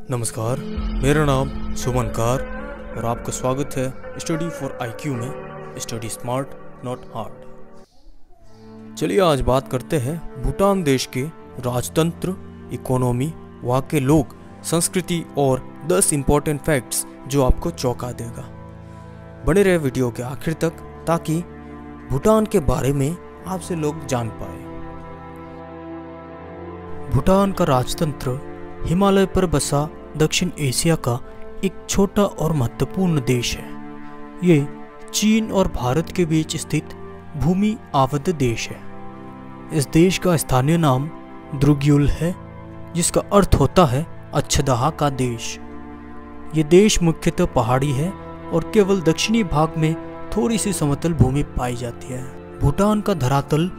नमस्कार, मेरा नाम सुमन कार और आपका स्वागत है स्टडी फॉर आईक्यू में। Study smart not hard. चलिए आज बात करते हैं भूटान देश के राजतंत्र, इकोनॉमी, वहाँ के लोग, संस्कृति और 10 इम्पोर्टेंट फैक्ट्स जो आपको चौंका देगा। बने रहे वीडियो के आखिर तक ताकि भूटान के बारे में आपसे लोग जान पाए। भूटान का राजतंत्र हिमालय पर बसा दक्षिण एशिया का एक छोटा और महत्वपूर्ण देश है। ये चीन और भारत के बीच स्थित भूमि आबद्ध देश है। इस देश का स्थानीय नाम द्रुग्युल है, जिसका अर्थ होता है अच्छदहा का देश। ये देश मुख्यतः पहाड़ी है और केवल दक्षिणी भाग में थोड़ी सी समतल भूमि पाई जाती है। भूटान का धरातल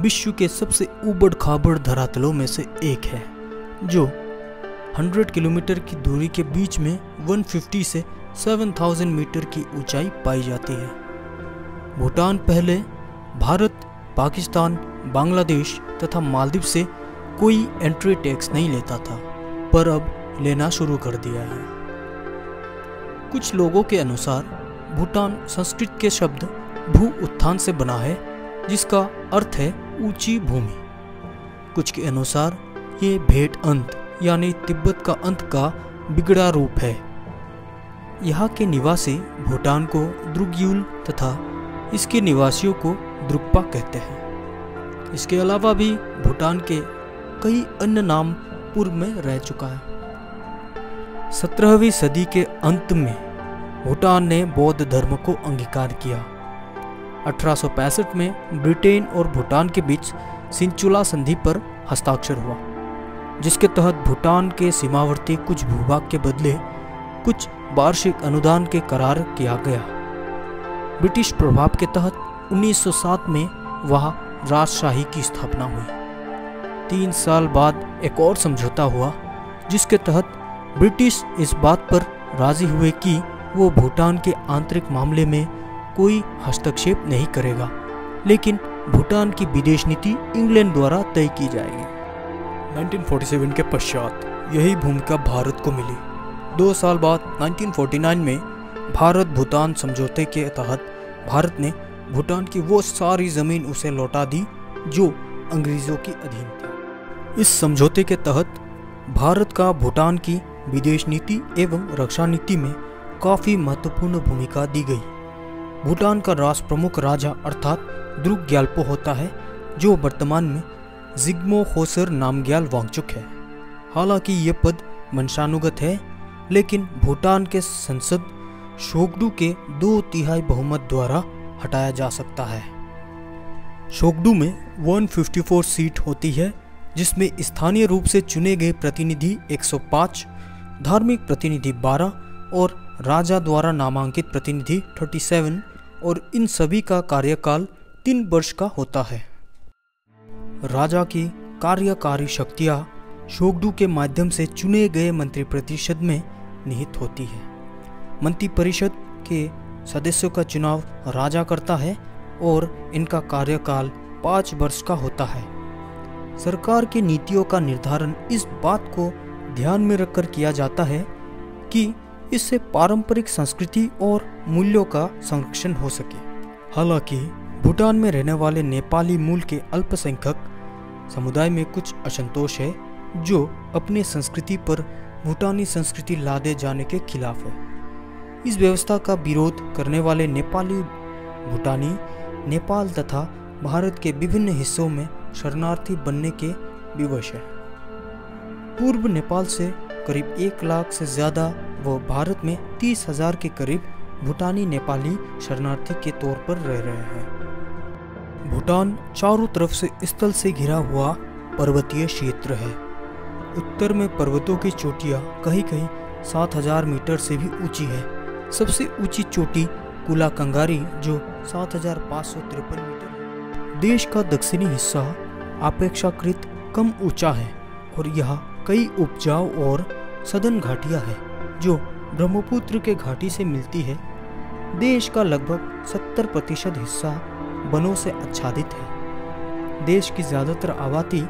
विश्व के सबसे ऊबड़ खाबड़ धरातलों में से एक है, जो 100 किलोमीटर की दूरी के बीच में 150 से 7000 मीटर की ऊंचाई पाई जाती है। भूटान पहले भारत, पाकिस्तान, बांग्लादेश तथा मालदीव से कोई एंट्री टैक्स नहीं लेता था, पर अब लेना शुरू कर दिया है। कुछ लोगों के अनुसार भूटान संस्कृत के शब्द भू उत्थान से बना है, जिसका अर्थ है ऊंची भूमि। कुछ के अनुसार ये भेट अंत यानी तिब्बत का अंत का बिगड़ा रूप है। यहाँ के निवासी भूटान को द्रुग्युल तथा इसके निवासियों को द्रुक्पा कहते हैं। इसके अलावा भी भूटान के कई अन्य नाम पूर्व में रह चुका है। 17वीं सदी के अंत में भूटान ने बौद्ध धर्म को अंगीकार किया। 1865 में ब्रिटेन और भूटान के बीच सिंचुला संधि पर हस्ताक्षर हुआ, जिसके तहत भूटान के सीमावर्ती कुछ भूभाग के बदले कुछ वार्षिक अनुदान के करार किया गया। ब्रिटिश प्रभाव के तहत 1907 में वहां राजशाही की स्थापना हुई। 3 साल बाद एक और समझौता हुआ, जिसके तहत ब्रिटिश इस बात पर राजी हुए कि वो भूटान के आंतरिक मामले में कोई हस्तक्षेप नहीं करेगा, लेकिन भूटान की विदेश नीति इंग्लैंड द्वारा तय की जाएगी। 1947 के पश्चात यही भूमिका भारत को मिली। 2 साल बाद 1949 में भारत भूटान समझौते के तहत भारत ने भूटान की वो सारी जमीन उसे लौटा दी जो अंग्रेजों के अधीन थी। इस समझौते के तहत भारत का भूटान की विदेश नीति एवं रक्षा नीति में काफ़ी महत्वपूर्ण भूमिका दी गई। भूटान का राष्ट्र प्रमुख राजा अर्थात द्रुक ग्याल्पो होता है, जो वर्तमान में जिग्मो खोसर नामग्याल वांगचुक है। हालांकि ये पद वंशानुगत है, लेकिन भूटान के संसद शोगडू के 2/3 बहुमत द्वारा हटाया जा सकता है। शोगडू में 154 सीट होती है, जिसमें स्थानीय रूप से चुने गए प्रतिनिधि 105, धार्मिक प्रतिनिधि 12 और राजा द्वारा नामांकित प्रतिनिधि 37, और इन सभी का कार्यकाल 3 वर्ष का होता है। राजा की कार्यकारी शक्तियाँ शोगडू के माध्यम से चुने गए मंत्रिपरिषद में निहित होती है। मंत्रिपरिषद के सदस्यों का चुनाव राजा करता है और इनका कार्यकाल 5 वर्ष का होता है। सरकार की नीतियों का निर्धारण इस बात को ध्यान में रखकर किया जाता है कि इससे पारंपरिक संस्कृति और मूल्यों का संरक्षण हो सके। हालांकि भूटान में रहने वाले नेपाली मूल के अल्पसंख्यक समुदाय में कुछ असंतोष है, जो अपने संस्कृति पर भूटानी संस्कृति लादे जाने के खिलाफ है। इस व्यवस्था का विरोध करने वाले नेपाली भूटानी नेपाल तथा भारत के विभिन्न हिस्सों में शरणार्थी बनने के विवश है। पूर्व नेपाल से करीब 1 लाख से ज़्यादा व भारत में 30,000 के करीब भूटानी नेपाली शरणार्थी के तौर पर रह रहे हैं। भूटान चारों तरफ से स्थल से घिरा हुआ पर्वतीय क्षेत्र है। उत्तर में पर्वतों की चोटियाँ कहीं कहीं 7000 मीटर से भी ऊंची है। सबसे ऊंची चोटी कुला कंगारी, जो 7553 मीटर है। देश का दक्षिणी हिस्सा अपेक्षाकृत कम ऊंचा है और यहाँ कई उपजाऊ और सघन घाटियाँ हैं, जो ब्रह्मपुत्र के घाटी से मिलती है। देश का लगभग 70% हिस्सा वनों से आच्छादित है। देश की ज़्यादातर आबादी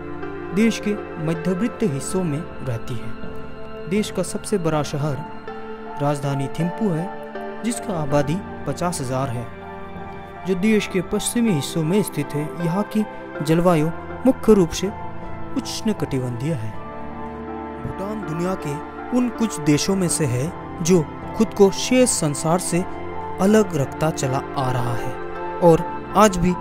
देश के मध्यवर्ती हिस्सों में रहती है। देश का सबसे बड़ा शहर राजधानी थिम्पू है, जिसका आबादी 50,000 है, जो देश के पश्चिमी हिस्सों में स्थित है। यहाँ की जलवायु मुख्य रूप से उष्णकटिबंधीय है। भूटान दुनिया के उन कुछ देशों में से है जो खुद को शेष संसार से अलग रखता चला आ रहा है और आज भी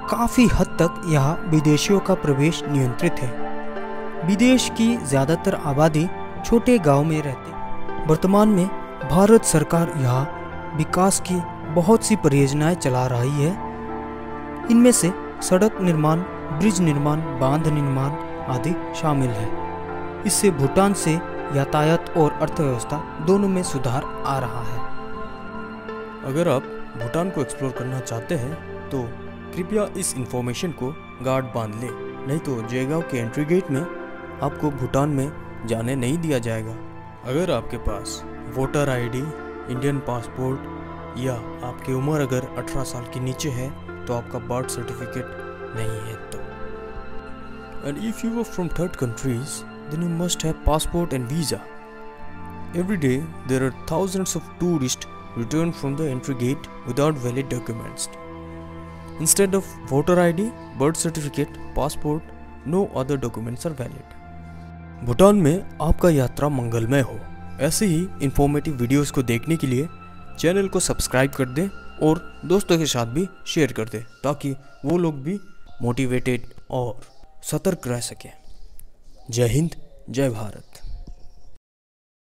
काफ़ी हद तक यहाँ विदेशियों का प्रवेश नियंत्रित है। विदेश की ज़्यादातर आबादी छोटे गांव में रहती। वर्तमान में भारत सरकार यहाँ विकास की बहुत सी परियोजनाएं चला रही है। इनमें से सड़क निर्माण, ब्रिज निर्माण, बांध निर्माण आदि शामिल है। इससे भूटान से यातायात और अर्थव्यवस्था दोनों में सुधार आ रहा है। अगर आप भूटान को एक्सप्लोर करना चाहते हैं तो कृपया इस इंफॉर्मेशन को गार्ड बांध लें, नहीं तो जयगांव के एंट्री गेट में आपको भूटान में जाने नहीं दिया जाएगा। अगर आपके पास वोटर आईडी, इंडियन पासपोर्ट या आपकी उम्र अगर 18 साल के नीचे है तो आपका बर्थ सर्टिफिकेट नहीं है तो। And if you are from third countries then you must have passport and visa. Every day there are thousands of tourists return from the entry gate without valid documents. Instead of voter ID, birth certificate, passport, no other documents are valid. Bhutan में आपका यात्रा मंगलमय हो। ऐसे ही informative videos को देखने के लिए चैनल को सब्सक्राइब कर दें और दोस्तों के साथ भी शेयर कर दें ताकि वो लोग भी मोटिवेटेड और सतर्क रह सकें। जय हिंद, जय भारत।